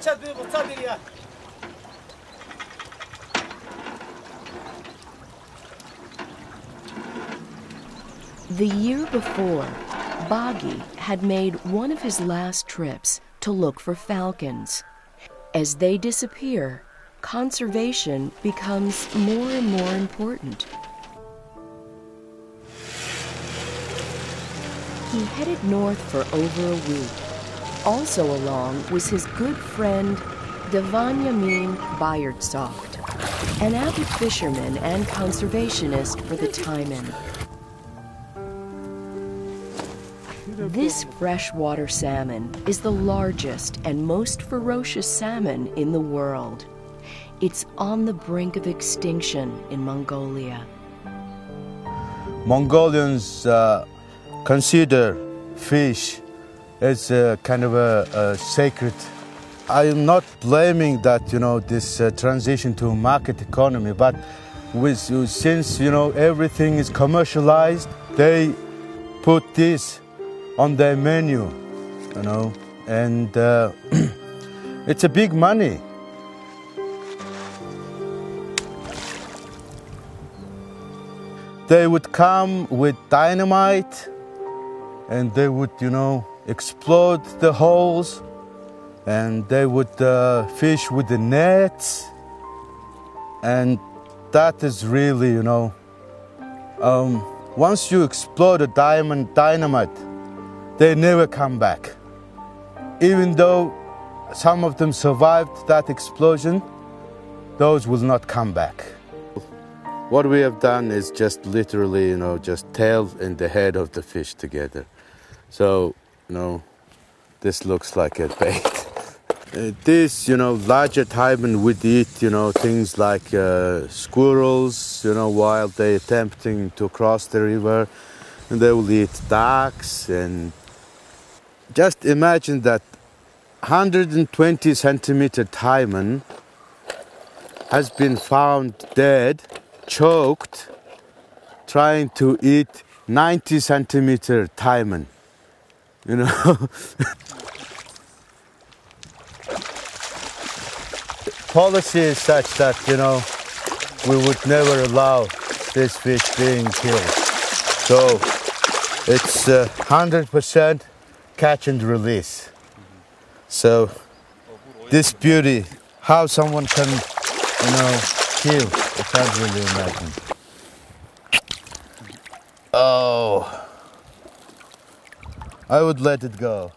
The year before, Boggy had made one of his last trips to look for falcons. As they disappear, conservation becomes more and more important. He headed north for over a week. Also along was his good friend Yamin Bayardsoft, an avid fisherman and conservationist for the Taimen. This freshwater salmon is the largest and most ferocious salmon in the world. It's on the brink of extinction in Mongolia. Mongolians consider fish as a kind of a sacred. I am not blaming that, this transition to a market economy, but since, everything is commercialized, they put this on their menu, and it's a big money. They would come with dynamite and they would, explode the holes, and they would fish with the nets, and that is really, once you explode a dynamite, they never come back. Even though some of them survived that explosion, those will not come back. What we have done is just literally, just tail and the head of the fish together. So, this looks like a bait. This, larger Taimen would eat, things like squirrels, while they're attempting to cross the river. And they will eat ducks. And just imagine that 120 centimeter Taimen has been found dead, choked, trying to eat 90 centimeter Taimen. Policy is such that, we would never allow this fish being killed. So it's 100% catch and release. So this beauty, how someone can, kill, I can't really imagine. Oh, I would let it go.